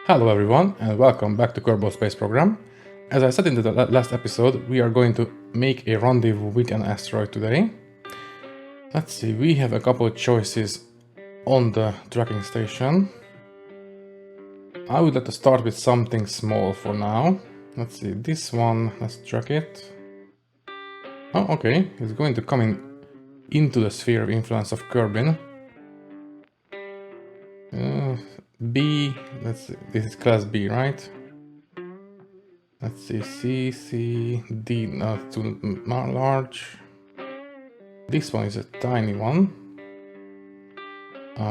Hello everyone and welcome back to Kerbal Space Program. As I said in the last episode, we are going to make a rendezvous with an asteroid today. Let's see, we have a couple of choices on the tracking station. I would like to start with something small for now. Let's see, this one, let's track it. Oh, okay, it's going to come into the sphere of influence of Kerbin. B, let's see, this is class B, right? Let's see, C, C, D, not too large. This one is a tiny one.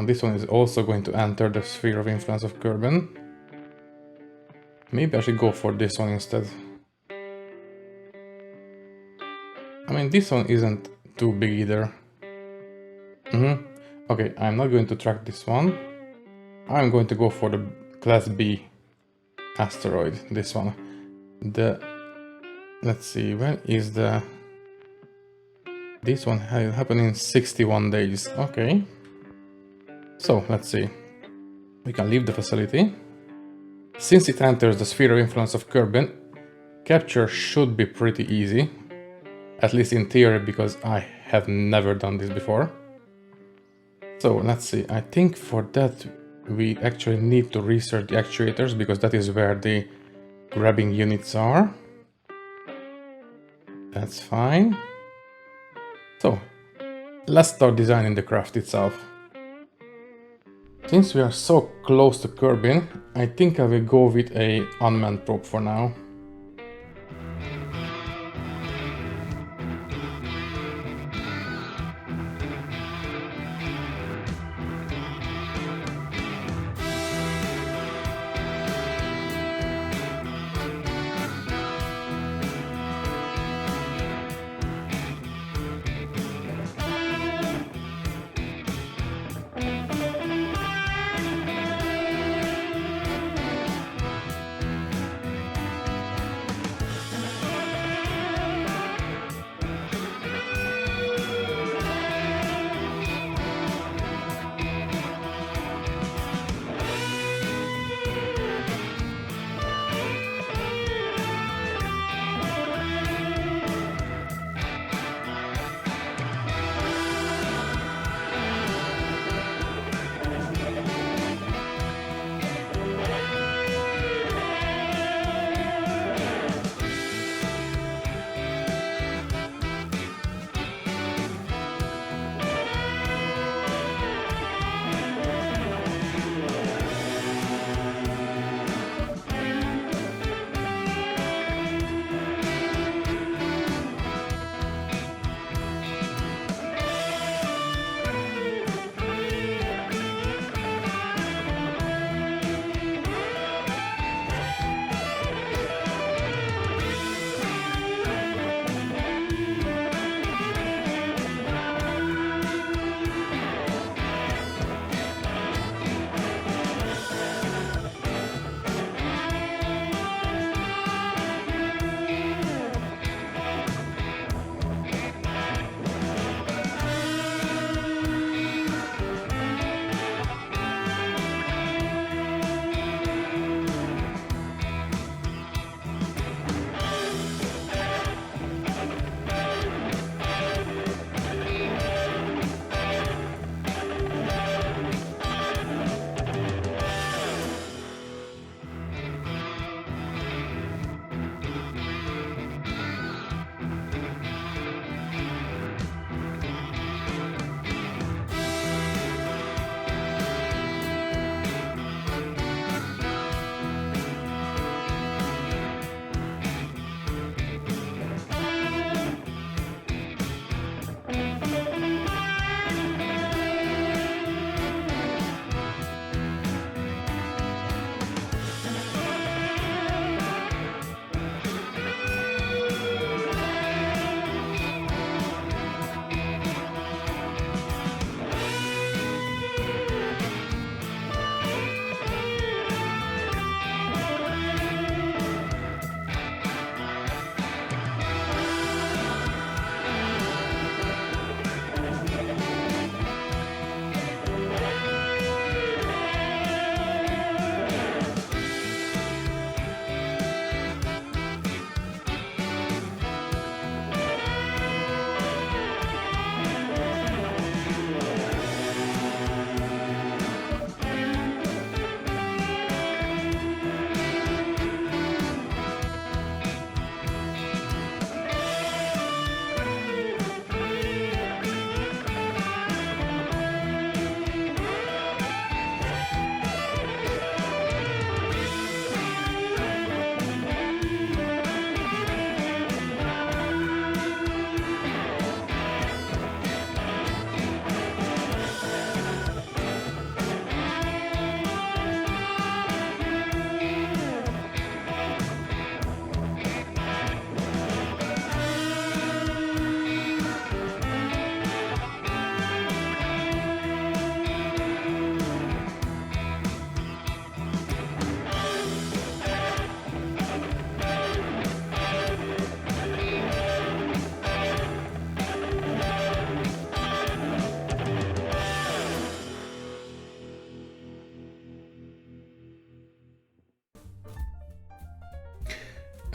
This one is also going to enter the sphere of influence of Kerbin. Maybe I should go for this one instead. I mean, this one isn't too big either. Okay, I'm not going to track this one. I'm going to go for the class B asteroid, this one. Let's see, when is this one happened in 61 days. Okay. So, let's see. We can leave the facility. Since it enters the sphere of influence of Kerbin, capture should be pretty easy. At least in theory, because I have never done this before. So, let's see. I think for that we actually need to research the actuators, because that is where the grabbing units are. That's fine. So, let's start designing the craft itself. Since we are so close to Kerbin, I think I will go with an unmanned probe for now.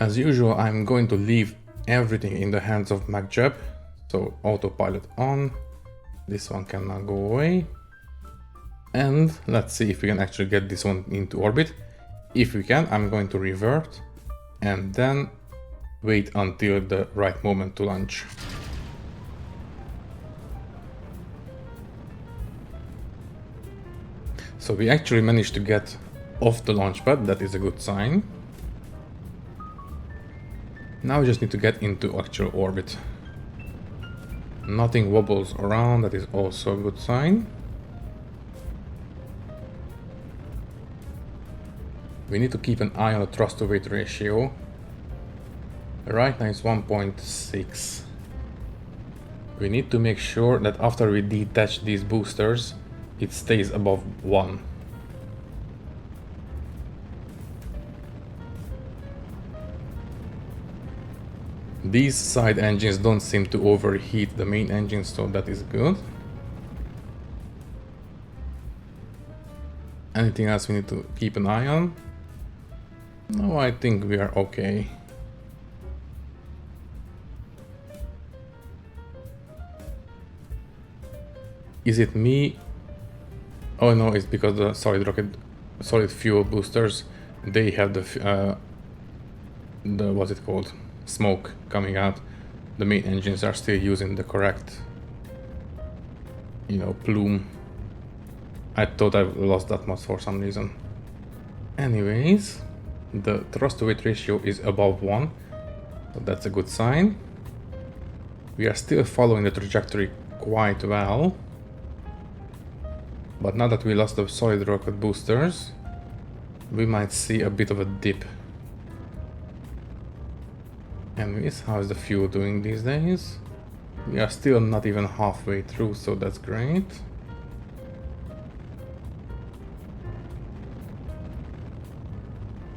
As usual, I'm going to leave everything in the hands of MacJeb. So autopilot on. This one cannot go away. And let's see if we can actually get this one into orbit. If we can, I'm going to revert and then wait until the right moment to launch. So we actually managed to get off the launch pad, that is a good sign. Now we just need to get into actual orbit. Nothing wobbles around, that is also a good sign. We need to keep an eye on the thrust to weight ratio. Right now it's 1.6. We need to make sure that after we detach these boosters, it stays above 1. These side engines don't seem to overheat the main engine, so that is good. Anything else we need to keep an eye on? No, I think we are okay. Is it me? Oh no, it's because the solid fuel boosters, they have the what's it called? Smoke coming out. The main engines are still using the correct, plume. I thought I lost that much for some reason. Anyways, the thrust to weight ratio is above 1, so that's a good sign. We are still following the trajectory quite well. But now that we lost the solid rocket boosters, we might see a bit of a dip. Anyways, how is the fuel doing these days? We are still not even halfway through, so that's great.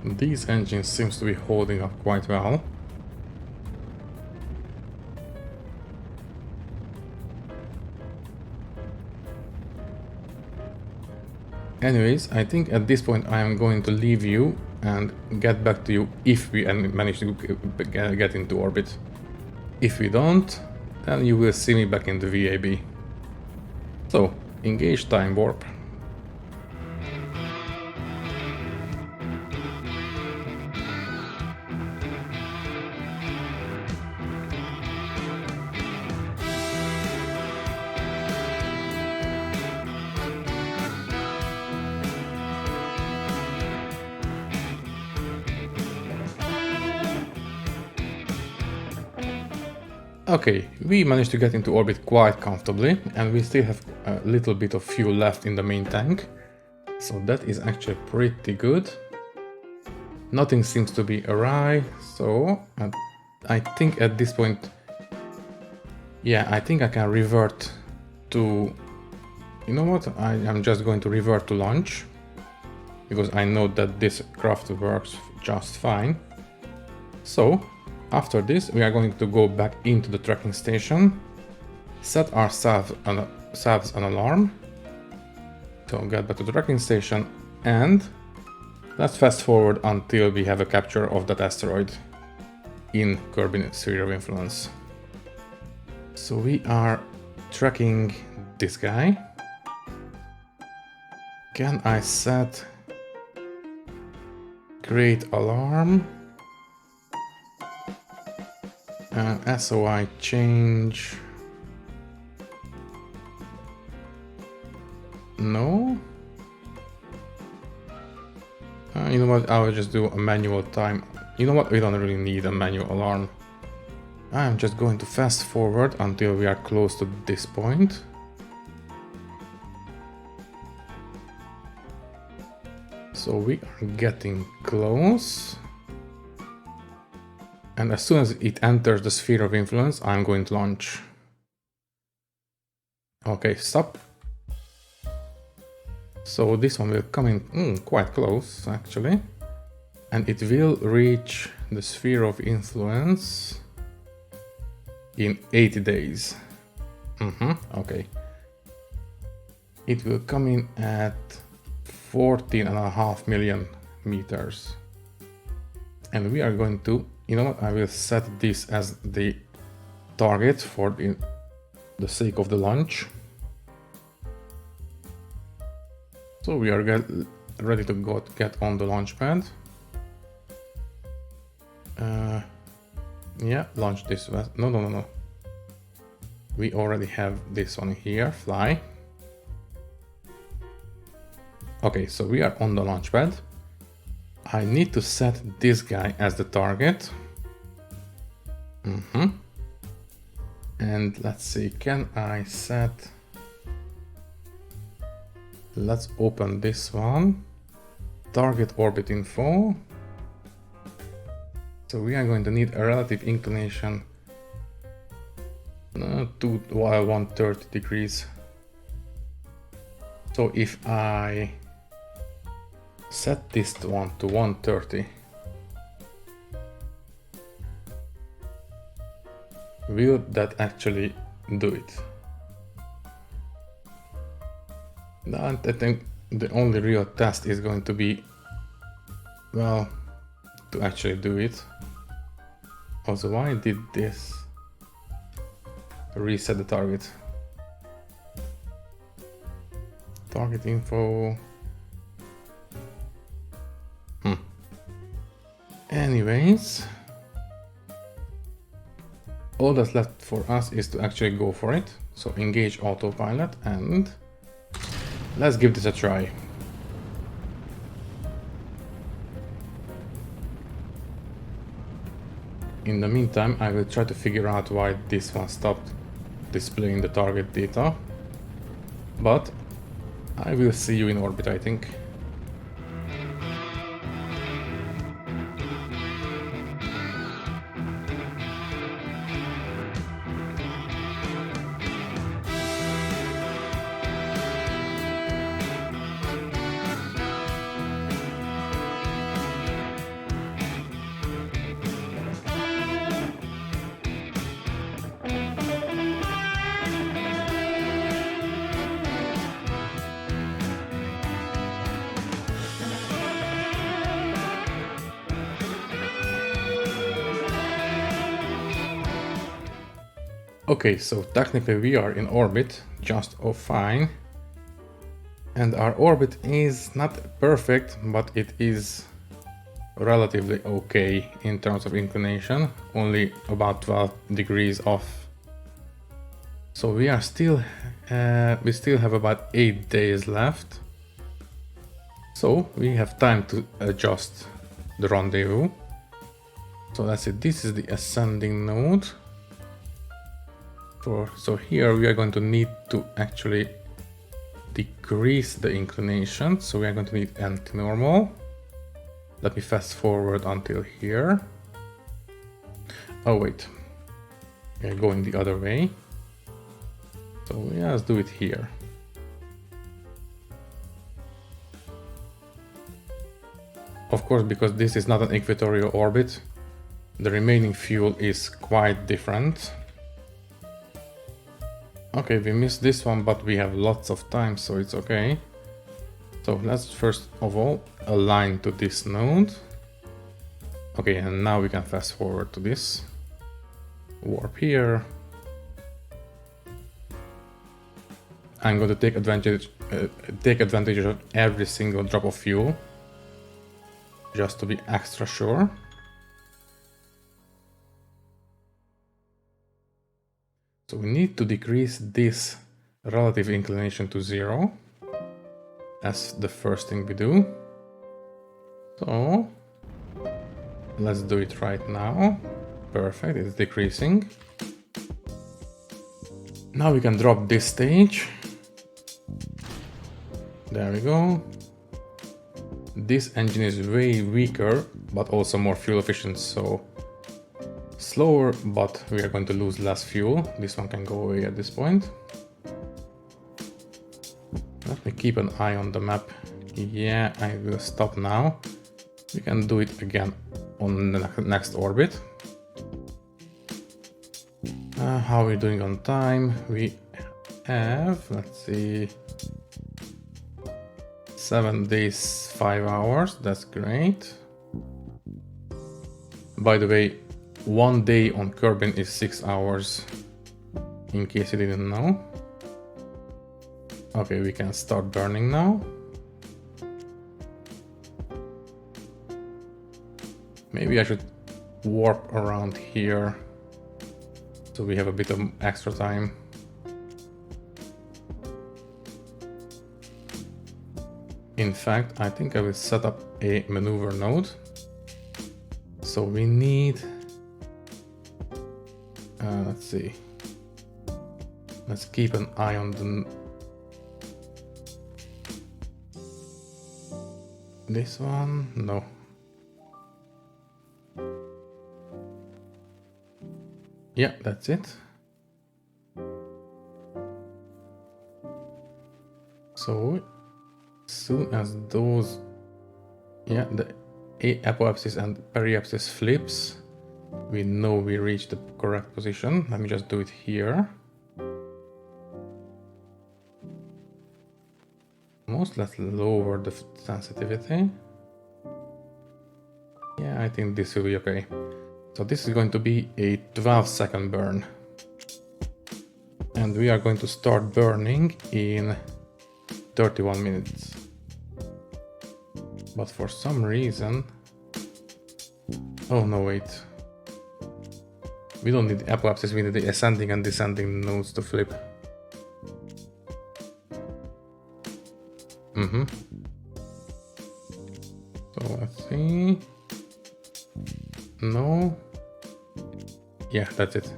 These engines seems to be holding up quite well. Anyways, I think at this point I am going to leave you and get back to you if we manage to get into orbit. If we don't, then you will see me back in the VAB. So, engage time warp. Okay, we managed to get into orbit quite comfortably, and we still have a little bit of fuel left in the main tank, so that is actually pretty good. Nothing seems to be awry, so I think at this point, yeah, I think I can revert to, you know what, I am just going to revert to launch, because I know that this craft works just fine. So, after this, we are going to go back into the tracking station, set ourselves an alarm, so get back to the tracking station, and let's fast forward until we have a capture of that asteroid in Kerbin sphere of influence. So we are tracking this guy. Can I set create alarm? SOI change. No. You know what? I will just do a manual time. You know what? We don't really need a manual alarm. I'm just going to fast forward until we are close to this point. So we are getting close. And as soon as it enters the sphere of influence, I'm going to launch. Okay, stop. So this one will come in quite close, actually. And it will reach the sphere of influence in 80 days. Okay. It will come in at 14.5 million meters. And we are going to You know what, I will set this as the target for the sake of the launch. So we are ready to get on the launch pad. Yeah, launch this. No. We already have this one here, fly. Okay, so we are on the launch pad. I need to set this guy as the target. And let's see, can I set... Let's open this one. Target orbit info. So we are going to need a relative inclination to 130 degrees. So if I set this one to 130, will that actually do it? I think the only real test is going to be, well, to actually do it. Also, why did this reset the target? Target info. Anyways, all that's left for us is to actually go for it. So engage autopilot and let's give this a try. In the meantime, I will try to figure out why this one stopped displaying the target data. But I will see you in orbit, I think. Okay, so technically we are in orbit, just fine. And our orbit is not perfect, but it is relatively okay in terms of inclination, only about 12 degrees off. So we are still, we still have about 8 days left. So we have time to adjust the rendezvous. So let's see, this is the ascending node. So here we are going to need to actually decrease the inclination. So we are going to need anti-normal. Let me fast forward until here. Oh wait, we are going the other way. So yeah, let's do it here. Of course, because this is not an equatorial orbit, the remaining fuel is quite different. Okay, we missed this one, but we have lots of time, so it's okay. So let's first of all align to this node. Okay, and now we can fast forward to this. Warp here. I'm going to take advantage of every single drop of fuel, just to be extra sure. So we need to decrease this relative inclination to 0. That's the first thing we do. So let's do it right now. Perfect, it's decreasing. Now we can drop this stage. There we go. This engine is way weaker, but also more fuel efficient, so slower, but we are going to lose less fuel. This one can go away at this point. Let me keep an eye on the map. Yeah, I will stop now. We can do it again on the next orbit. How are we doing on time? We have, let's see, 7 days, 5 hours. That's great. By the way, 1 day on Kerbin is 6 hours, in case you didn't know. Okay, we can start burning now. Maybe I should warp around here, so we have a bit of extra time. In fact, I think I will set up a maneuver node. So we need, let's see, let's keep an eye on this one, no. Yeah, that's it. So, as soon as those, yeah, the apoapsis and periapsis flips, we know we reached the correct position. Let me just do it here. Let's lower the sensitivity. Yeah, I think this will be okay. So this is going to be a 12-second burn. And we are going to start burning in 31 minutes. But for some reason... Oh no, wait. We don't need the apoapsis, we need the ascending and descending nodes to flip. So let's see... No. Yeah, that's it.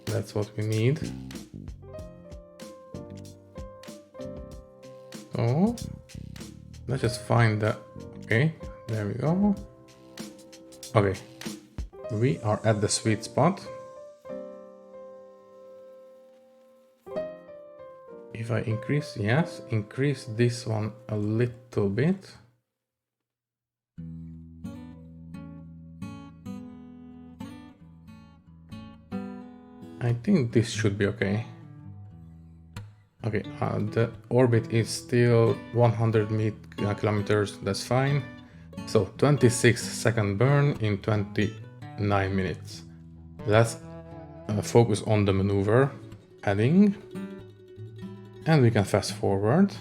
That's what we need. So let's just find the... Okay, there we go. Okay, we are at the sweet spot. If I increase, yes, increase this one a little bit. I think this should be okay. Okay, the orbit is still 100 kilometers, that's fine. So 26-second burn in 29 minutes. Let's focus on the maneuver heading. And we can fast forward.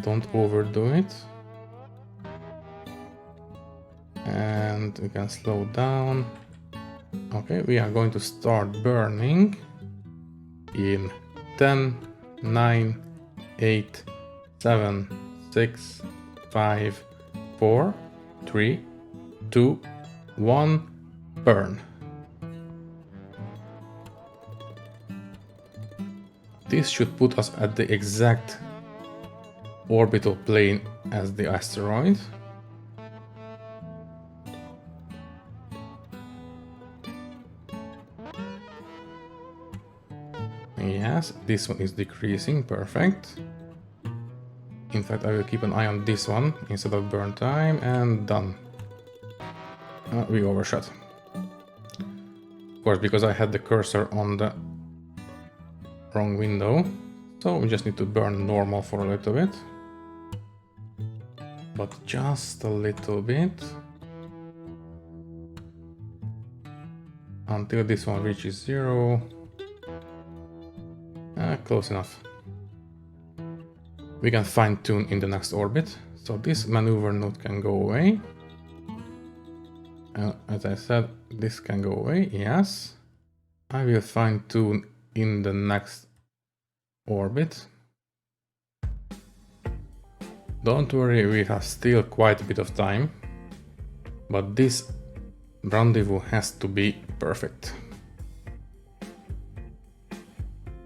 Don't overdo it. And we can slow down. Okay, we are going to start burning in 10, 9, 8, 7, 6, 5, 4, 3, 2, 1, burn. This should put us at the exact orbital plane as the asteroid. Yes, this one is decreasing, perfect. In fact, I will keep an eye on this one instead of burn time, and done. We overshot. Of course, because I had the cursor on the wrong window, so we just need to burn normal for a little bit. But just a little bit. Until this one reaches 0. Close enough. We can fine-tune in the next orbit. So this maneuver node can go away. As I said, this can go away, yes. I will fine-tune in the next orbit. Don't worry, we have still quite a bit of time. But this rendezvous has to be perfect.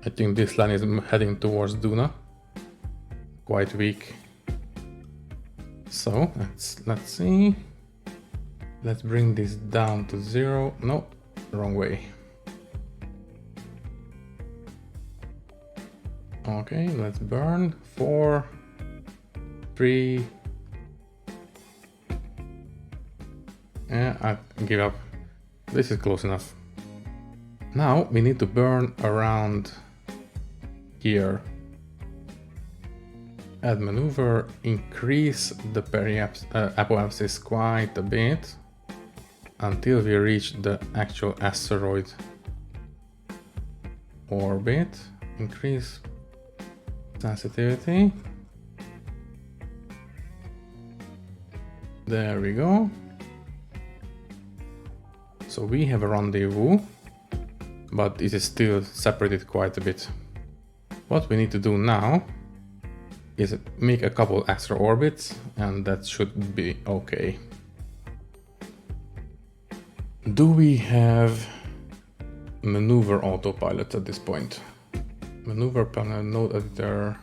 I think this line is heading towards Duna. Quite weak. So let's see. Let's bring this down to 0. No, wrong way. Okay, let's burn. 4, 3. Yeah, I give up. This is close enough. Now we need to burn around here. Add maneuver, increase the apoapsis quite a bit until we reach the actual asteroid orbit. Increase sensitivity. There we go. So we have a rendezvous, but it is still separated quite a bit. What we need to do now is make a couple extra orbits, and that should be okay. Do we have maneuver autopilot at this point? Maneuver panel node editor.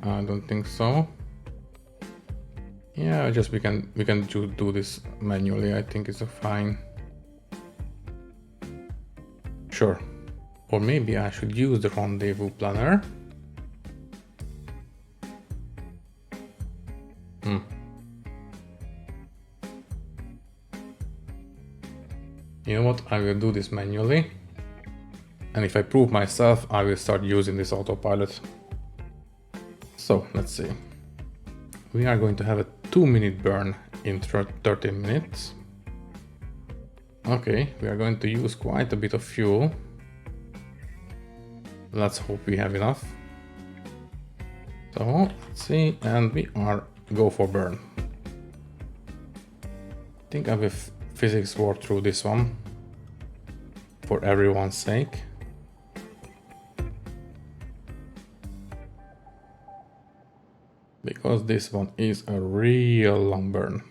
I don't think so. Yeah, just we can do this manually. I think it's fine. Sure. Or maybe I should use the rendezvous planner. You know what? I will do this manually. And if I prove myself, I will start using this autopilot. So let's see. We are going to have a 2-minute burn in 13 minutes. Okay, we are going to use quite a bit of fuel. Let's hope we have enough. So let's see, and we are go for burn. I think I will physics walk through this one for everyone's sake. Because this one is a real long burn.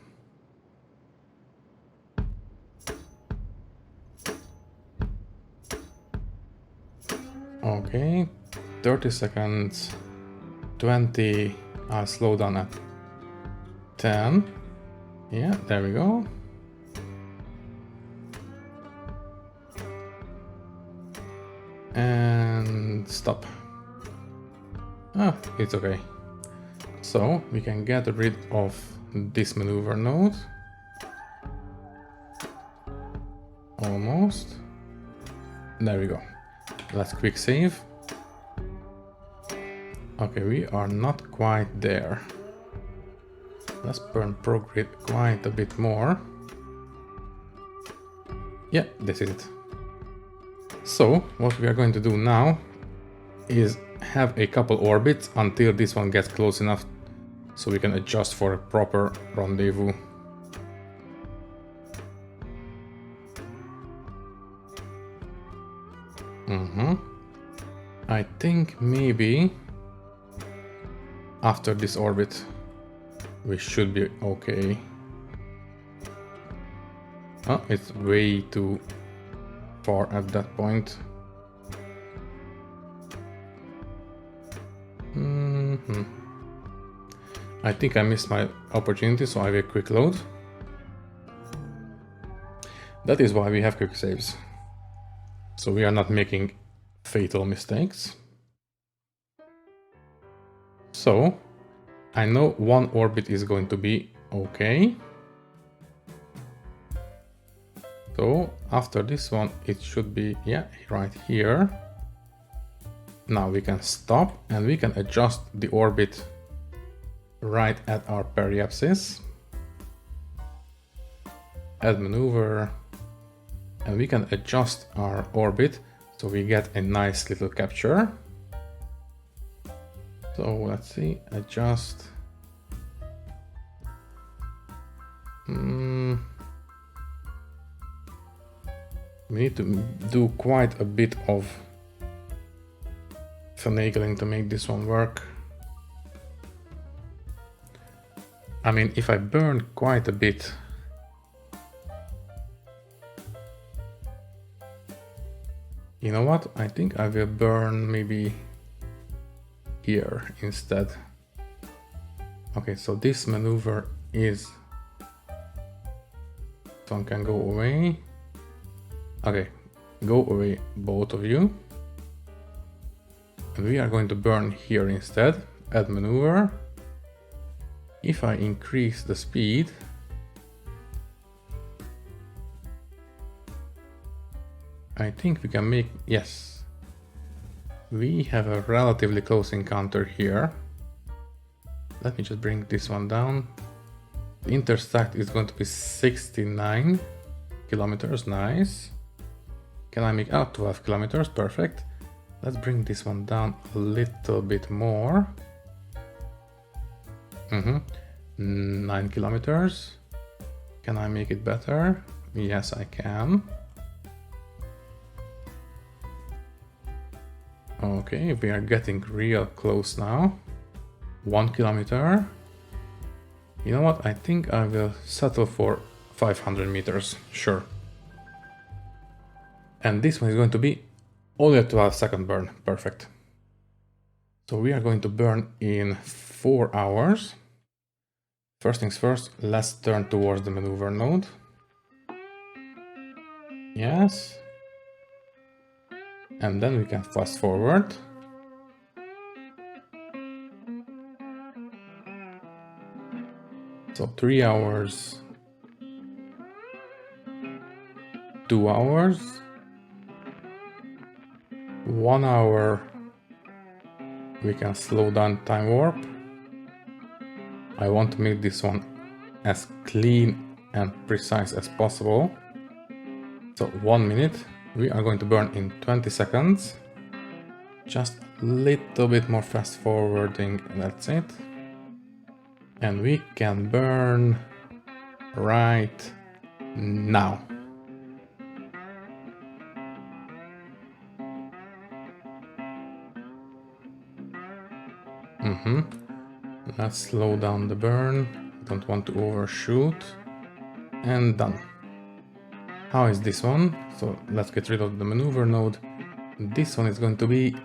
Okay, 30 seconds, 20, I'll slow down at 10. Yeah, there we go. And stop. Ah, it's okay. So we can get rid of this maneuver node. Almost. There we go. Let's quick save. Okay, we are not quite there. Let's burn prograde quite a bit more. Yeah, this is it. So what we are going to do now is have a couple orbits until this one gets close enough so we can adjust for a proper rendezvous. I think maybe after this orbit we should be okay. Oh, it's way too far at that point. I think I missed my opportunity, so I will quick load. That is why we have quick saves. So we are not making fatal mistakes. So I know one orbit is going to be okay. So after this one, it should be, yeah, right here. Now we can stop and we can adjust the orbit right at our periapsis. Add maneuver, and we can adjust our orbit so we get a nice little capture. So let's see, adjust. We need to do quite a bit of finagling to make this one work. I mean, if I burn quite a bit, you know what? I think I will burn maybe here instead. Okay, so this maneuver is... this one can go away. Okay, go away, both of you. And we are going to burn here instead. Add maneuver. If I increase the speed, I think we can make, yes, we have a relatively close encounter here. Let me just bring this one down. The intersect is going to be 69 kilometers, nice. Can I make out 12 kilometers? Perfect. Let's bring this one down a little bit more. 9 kilometers. Can I make it better? Yes, I can. Okay, we are getting real close now. 1 kilometer. You know what? I think I will settle for 500 meters. Sure. And this one is going to be only a 12-second burn. Perfect. So we are going to burn in 4 hours. First things first, let's turn towards the maneuver node. Yes. And then we can fast forward. So 3 hours, 2 hours, 1 hour, we can slow down time warp. I want to make this one as clean and precise as possible. So 1 minute, we are going to burn in 20 seconds. Just a little bit more fast forwarding, that's it. And we can burn right now. Let's slow down the burn. Don't want to overshoot. And done. How is this one? So let's get rid of the maneuver node. This one is going to be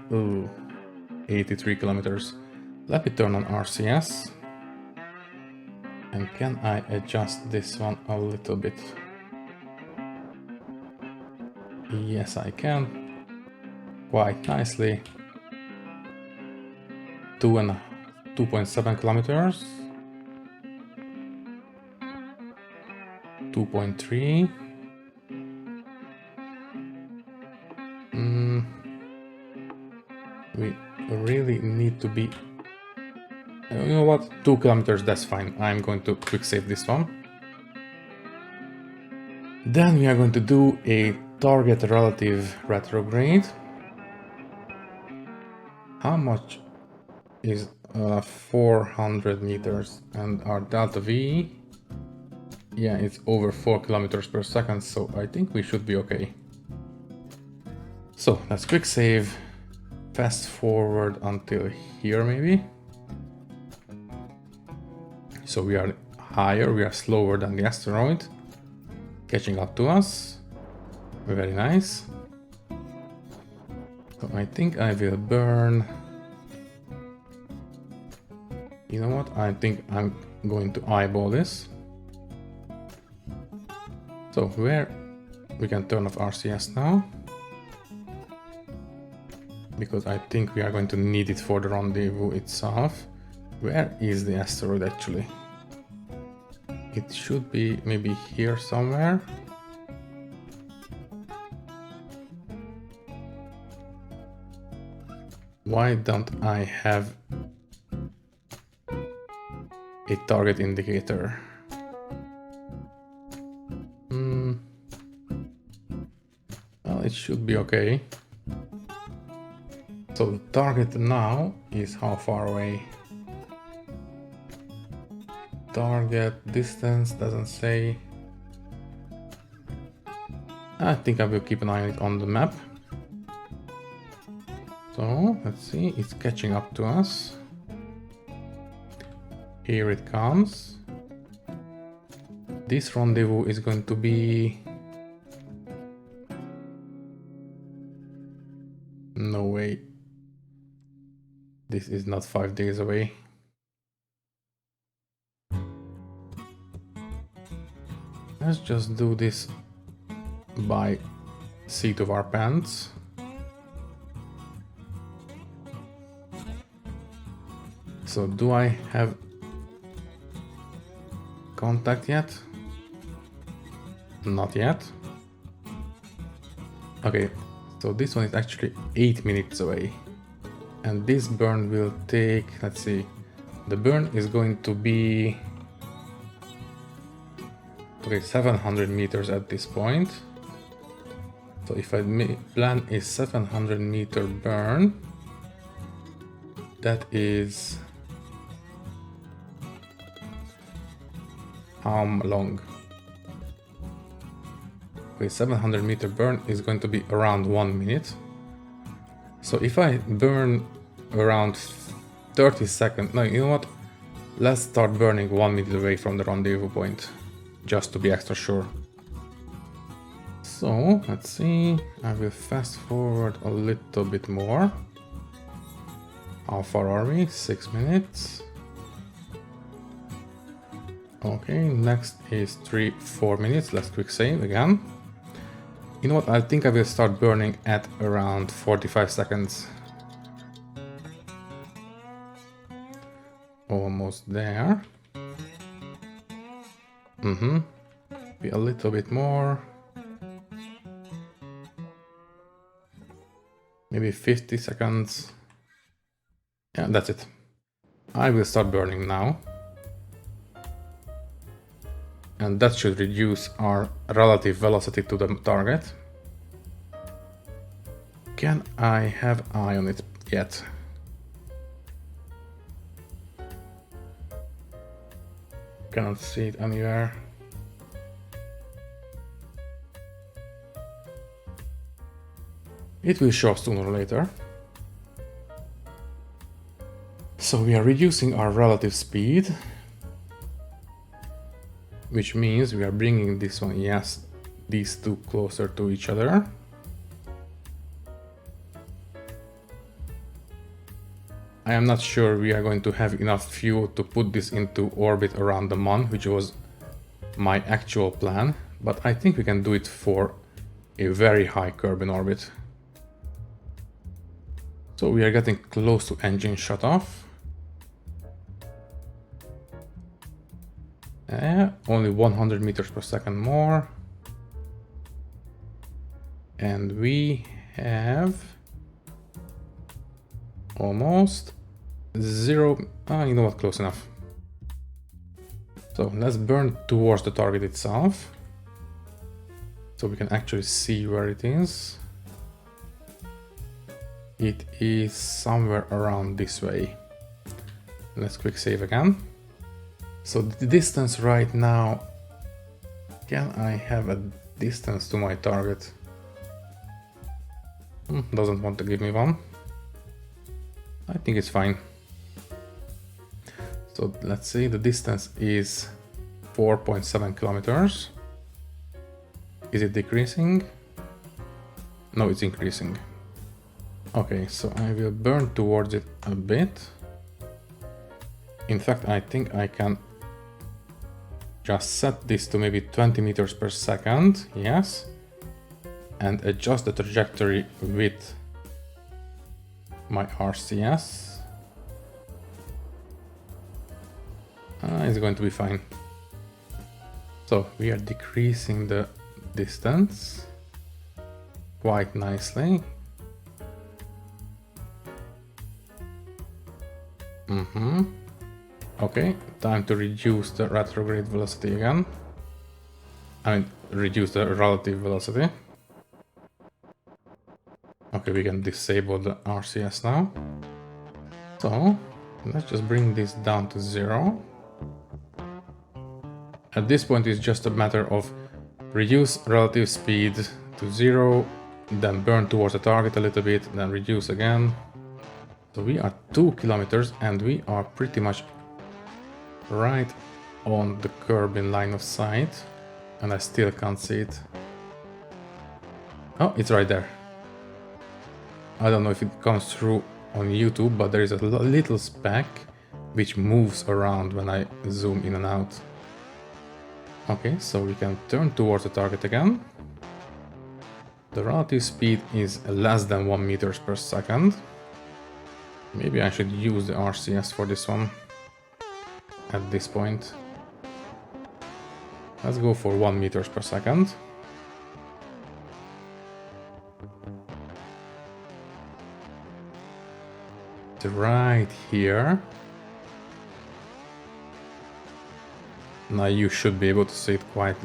83 kilometers. Let me turn on RCS. And can I adjust this one a little bit? Yes, I can. Quite nicely. 2.7 kilometers. 2.3. We really need to be... You know what? 2 kilometers, that's fine. I'm going to quick save this one. Then we are going to do a target relative retrograde. How much is 400 meters? And our delta V, yeah, it's over 4 kilometers per second, so I think we should be okay. So let's quick save, fast forward until here maybe. So we are higher, we are slower than the asteroid, catching up to us. Very nice. So I think I will burn... You know what? I think I'm going to eyeball this. So where we can turn off RCS now. Because I think we are going to need it for the rendezvous itself. Where is the asteroid actually? It should be maybe here somewhere. Why don't I have a target indicator? Well, it should be okay. So the target now is how far away? Target distance doesn't say. I think I will keep an eye on it on the map. So let's see, it's catching up to us. Here it comes. This rendezvous is going to be... No way. This is not 5 days away. Let's just do this by seat of our pants. So do I have contact yet? Not yet. Okay, so this one is actually 8 minutes away. And this burn will take, let's see, the burn is going to be, okay, 700 meters at this point. So if I plan a 700 meter burn, that is how long? Okay, 700 meter burn is going to be around 1 minute. So if I burn around 30 seconds, no, you know what? Let's start burning 1 minute away from the rendezvous point, just to be extra sure. So let's see, I will fast forward a little bit more. How far are we? 6 minutes. Okay, next is 4 minutes. Let's quick save again. You know what? I think I will start burning at around 45 seconds. Almost there. Be a little bit more. Maybe 50 seconds. Yeah, that's it. I will start burning now. And that should reduce our relative velocity to the target. Can I have eye on it yet? Cannot see it anywhere. It will show sooner or later. So we are reducing our relative speed, which means we are bringing this one, yes, these two closer to each other. I am not sure we are going to have enough fuel to put this into orbit around the Moon, which was my actual plan, but I think we can do it for a very high Kerbin orbit. So we are getting close to engine shut off. Only 100 meters per second more. And we have almost 0. You know what, close enough. So let's burn towards the target itself, so we can actually see where it is. It is somewhere around this way. Let's quick save again. So the distance right now, can I have a distance to my target? Doesn't want to give me one. I think it's fine. So let's see, the distance is 4.7 kilometers. Is it decreasing? No, it's increasing. Okay, so I will burn towards it a bit. In fact, I think I can just set this to maybe 20 meters per second, yes, and adjust the trajectory with my RCS. It's going to be fine. So we are decreasing the distance quite nicely. Okay, time to reduce the retrograde velocity again. I mean, reduce the relative velocity. Okay, we can disable the RCS now. So let's just bring this down to 0. At this point, it's just a matter of reduce relative speed to 0, then burn towards the target a little bit, then reduce again. So we are 2 kilometers and we are pretty much right on the Kerbin line of sight, and I still can't see it. Oh, it's right there. I don't know if it comes through on YouTube, but there is a little speck which moves around when I zoom in and out. Okay, so we can turn towards the target again. The relative speed is less than 1 meters per second. Maybe I should use the RCS for this one at this point. Let's go for 1 meters per second. right here. Now you should be able to see it quite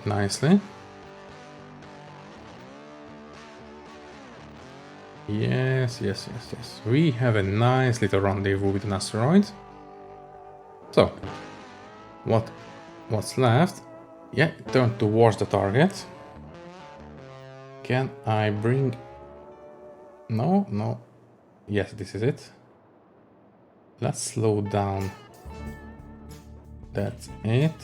nicely. Yes. We have a nice little rendezvous with an asteroid. So, what's left? Yeah, turn towards the target. Can I bring... No. Yes, this is it. Let's slow down. That's it.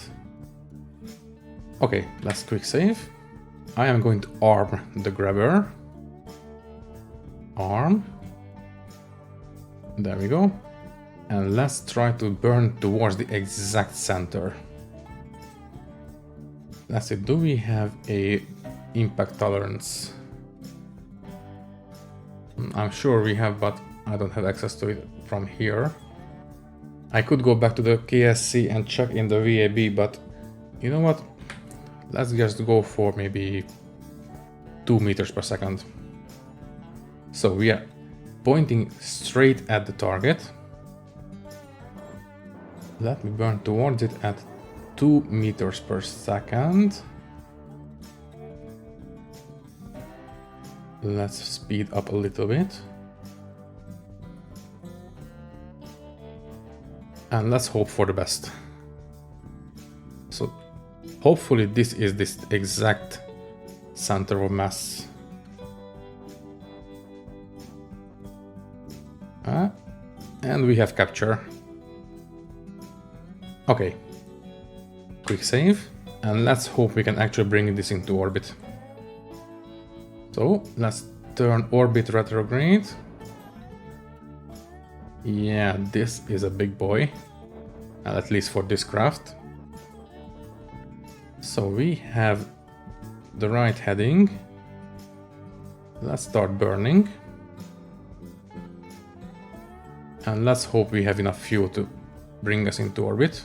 Okay, let's quick save. I am going to arm the grabber. Arm. There we go. And let's try to burn towards the exact center. Let's see, do we have a impact tolerance? I'm sure we have, but I don't have access to it from here. I could go back to the KSC and check in the VAB, but you know what? Let's just go for maybe 2 meters per second. So we are pointing straight at the target. Let me burn towards it at 2 meters per second. Let's speed up a little bit. And let's hope for the best. So hopefully this is this exact center of mass. And we have capture. Okay. Quick save. And let's hope we can actually bring this into orbit. So let's turn orbit retrograde. Yeah, this is a big boy. At least for this craft. So we have the right heading. Let's start burning. And let's hope we have enough fuel to bring us into orbit.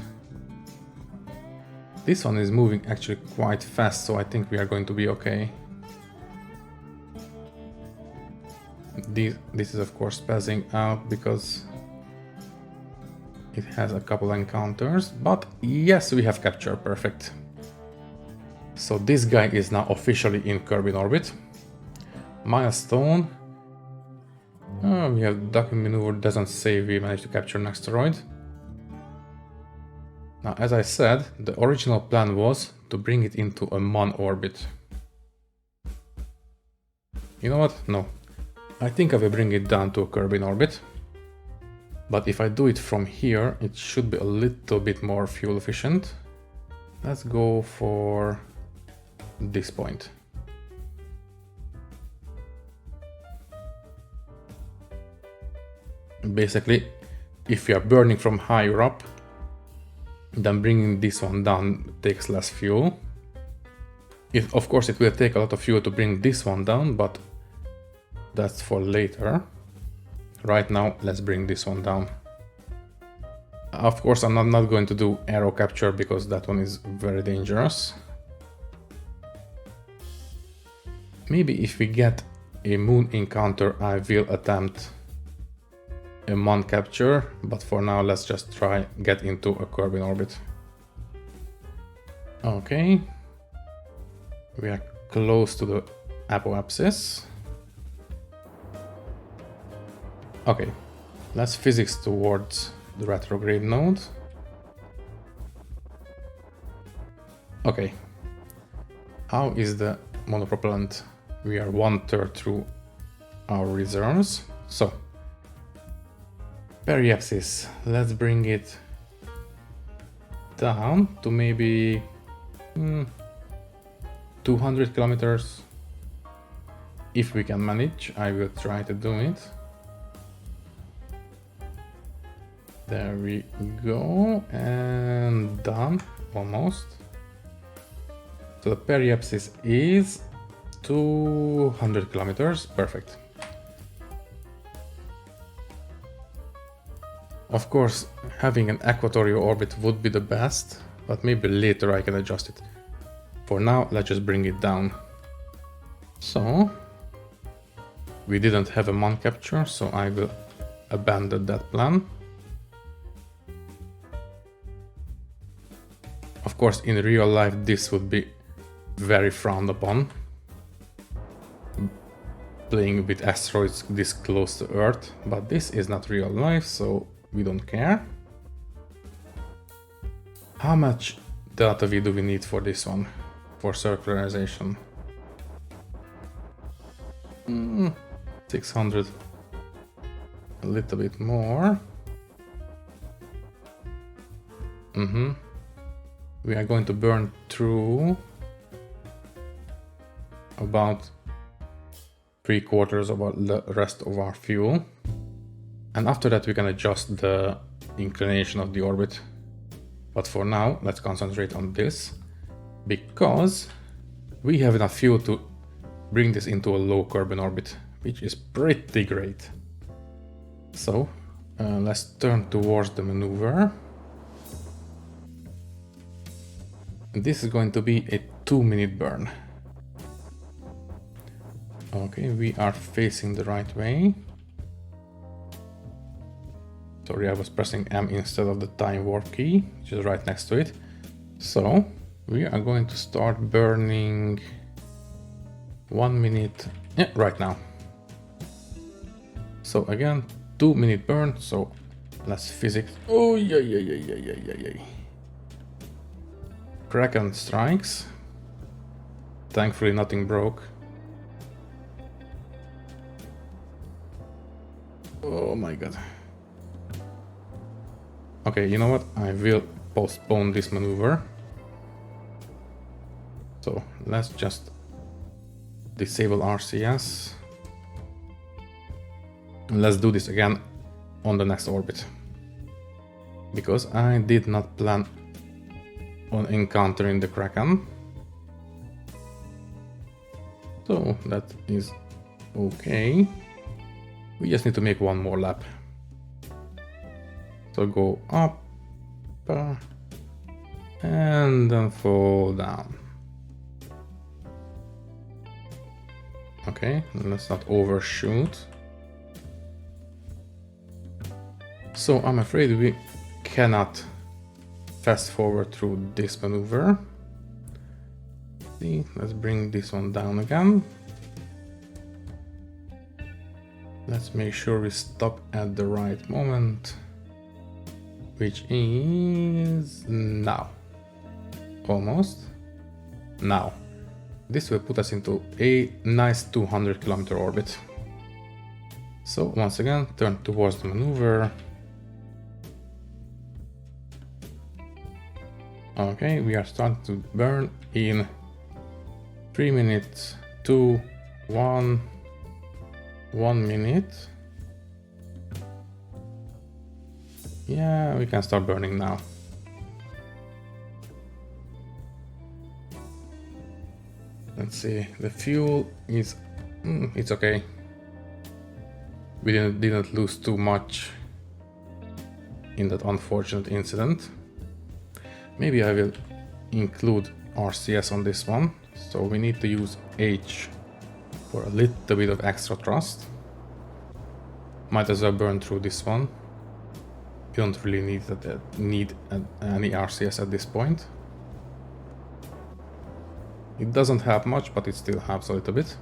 This one is moving actually quite fast, so I think we are going to be okay. This is of course passing out because it has a couple encounters, but yes, we have capture, perfect. So this guy is now officially in Kerbin orbit. Milestone. We have ducking maneuver, doesn't say we managed to capture an asteroid. Now, as I said, the original plan was to bring it into a Mon orbit. You know what? No. I think I will bring it down to a Kerbin orbit. But if I do it from here, it should be a little bit more fuel efficient. Let's go for this point. Basically, if you are burning from higher up, then bringing this one down takes less fuel. Of course, it will take a lot of fuel to bring this one down, but that's for later. Right now, let's bring this one down. Of course, I'm not going to do aero capture because that one is very dangerous. Maybe if we get a moon encounter, I will attempt a Mon capture, but for now let's just try get into a Kerbin orbit. Okay, we are close to the apoapsis. Okay, let's physics towards the retrograde node. Okay, how is the monopropellant? We are 1/3 through our reserves, so periapsis, let's bring it down to maybe 200 kilometers. If we can manage, I will try to do it. There we go, and done, almost. So the periapsis is 200 kilometers, perfect. Of course, having an equatorial orbit would be the best, but maybe later I can adjust it. For now, let's just bring it down. So, we didn't have a Mon capture, so I will abandon that plan. Of course, in real life, this would be very frowned upon. Playing with asteroids this close to Earth, but this is not real life, so we don't care. How much delta V do we need for this one, for circularization? 600, a little bit more. We are going to burn through about 3/4 of the rest of our fuel, and after that we can adjust the inclination of the orbit. But for now, let's concentrate on this, because we have enough fuel to bring this into a low Kerbin orbit, which is pretty great. So let's turn towards the maneuver. And this is going to be a 2-minute burn. Okay, we are facing the right way. Sorry, I was pressing M instead of the time warp key, which is right next to it. So we are going to start burning 1 minute, yeah, right now. So again, 2-minute burn, so let's physics. Oh, yeah. Kraken strikes. Thankfully nothing broke. Oh my god. Okay, you know what? I will postpone this maneuver. So let's just disable RCS. And let's do this again on the next orbit. Because I did not plan on encountering the Kraken. So that is okay. We just need to make one more lap. So go up and then fall down. Okay, let's not overshoot. So I'm afraid we cannot fast forward through this maneuver. See, let's bring this one down again. Let's make sure we stop at the right moment, which is now. Almost. Now. This will put us into a nice 200-kilometer orbit. So once again, turn towards the maneuver. Okay, we are starting to burn in 3 minutes, 2, 1 minute. Yeah, we can start burning now. Let's see, the fuel is, it's okay. We didn't lose too much in that unfortunate incident. Maybe I will include RCS on this one. So we need to use H for a little bit of extra thrust. Might as well burn through this one. You don't really need any RCS at this point. It doesn't help much, but it still helps a little bit.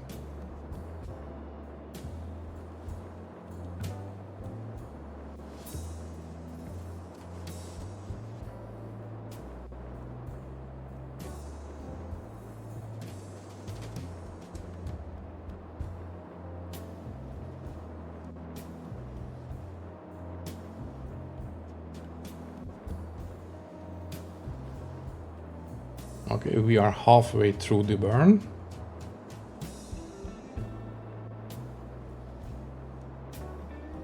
Okay, we are halfway through the burn.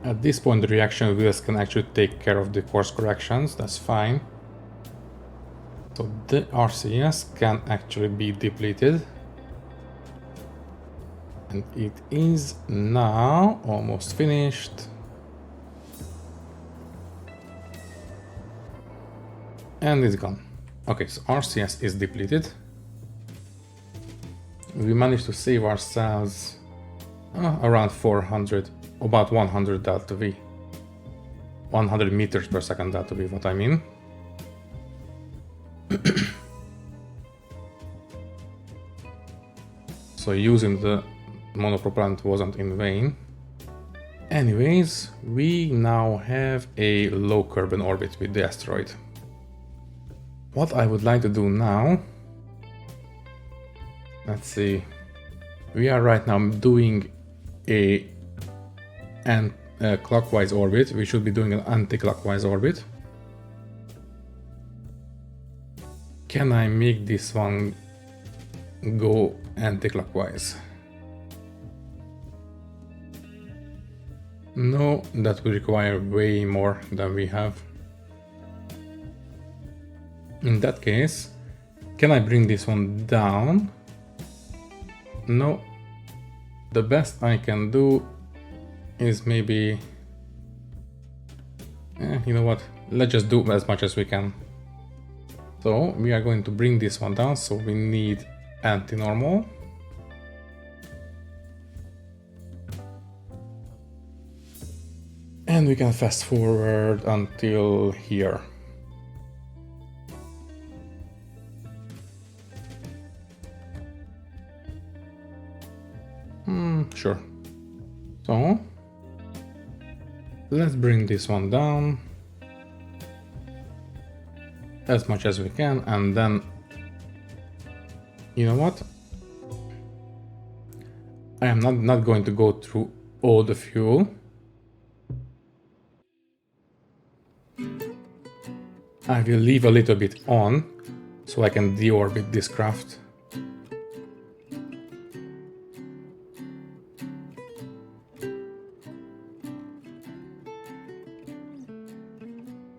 At this point, the reaction wheels can actually take care of the course corrections, that's fine. So the RCS can actually be depleted. And it is now almost finished. And it's gone. Okay, so RCS is depleted. We managed to save ourselves Around 400, about 100 delta V. 100 meters per second delta V, what I mean. So using the monopropellant wasn't in vain. Anyways, we now have a low Kerbin orbit with the asteroid. What I would like to do now, let's see, we are right now doing a clockwise orbit. We should be doing an anti-clockwise orbit. Can I make this one go anti-clockwise? No, that would require way more than we have. In that case, can I bring this one down? No. The best I can do is maybe... you know what? Let's just do as much as we can. So we are going to bring this one down, so we need anti-normal. And we can fast forward until here. Sure. So let's bring this one down as much as we can, and then, you know what? I am not going to go through all the fuel. I will leave a little bit on so I can deorbit this craft.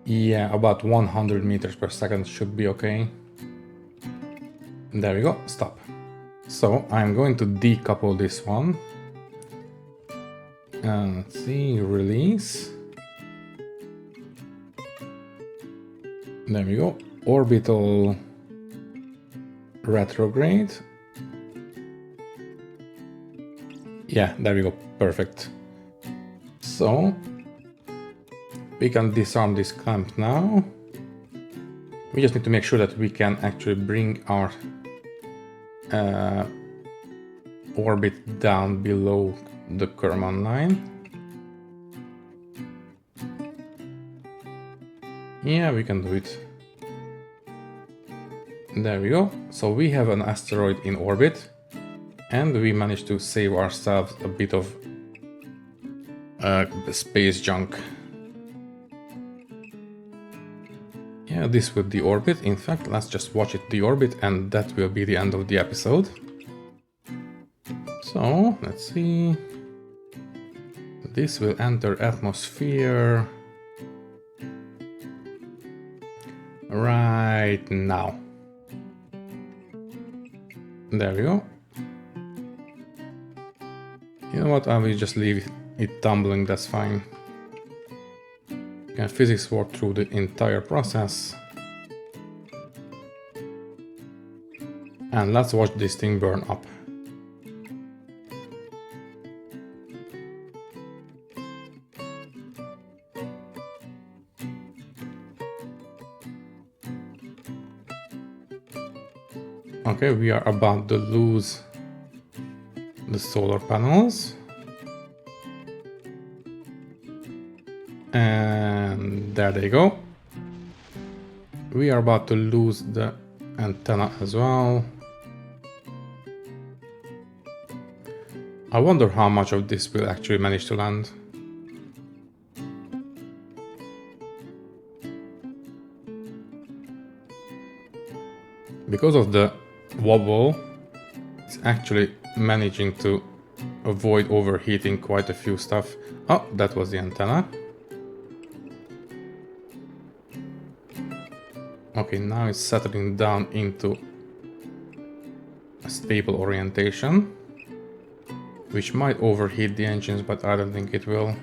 Yeah, about 100 meters per second should be okay. There we go, stop. So I'm going to decouple this one. And let's see, release. There we go, orbital retrograde. Yeah, there we go, perfect. So we can disarm this clamp now. We just need to make sure that we can actually bring our orbit down below the Kerman line. Yeah, we can do it. There we go. So we have an asteroid in orbit, and we managed to save ourselves a bit of space junk. Yeah, this will deorbit. In fact, let's just watch it deorbit, and that will be the end of the episode. So, let's see. This will enter atmosphere right now. There we go. You know what, I will just leave it tumbling, that's fine. Can physics warp through the entire process. And let's watch this thing burn up. Okay, we are about to lose the solar panels. And there they go. We are about to lose the antenna as well. I wonder how much of this will actually manage to land. Because of the wobble, it's actually managing to avoid overheating quite a few stuff. Oh, that was the antenna. Okay, now it's settling down into a stable orientation, which might overheat the engines, but I don't think it will.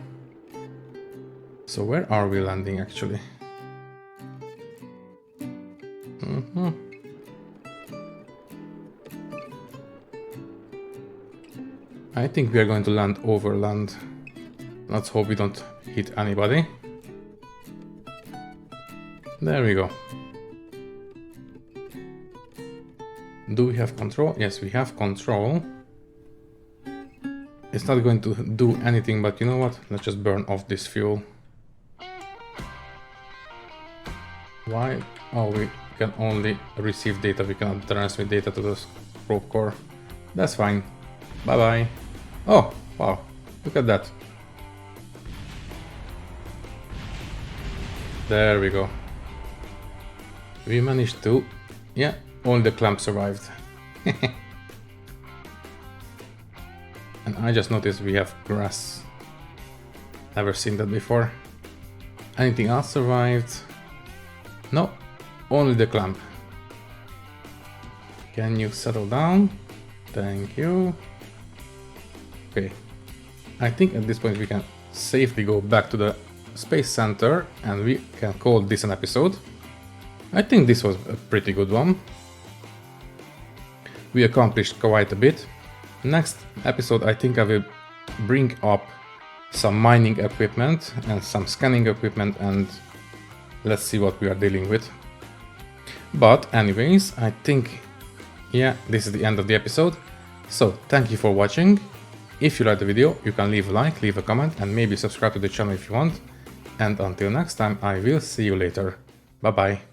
So where are we landing actually? I think we are going to land overland. Let's hope we don't hit anybody. There we go. Do we have control? Yes, we have control. It's not going to do anything, but you know what? Let's just burn off this fuel. Why? Oh, we can only receive data. We cannot transmit data to the probe core. That's fine. Bye-bye. Oh, wow. Look at that. There we go. We managed to... Yeah, only the clamp survived. And I just noticed we have grass. Never seen that before. Anything else survived? No, only the clamp. Can you settle down? Thank you. Okay. I think at this point we can safely go back to the Space Center and we can call this an episode. I think this was a pretty good one. We accomplished quite a bit. Next episode I think I will bring up some mining equipment and some scanning equipment and let's see what we are dealing with. But anyways, I think, yeah, this is the end of the episode. So thank you for watching. If you liked the video, you can leave a like, leave a comment and maybe subscribe to the channel if you want. And until next time, I will see you later. Bye bye.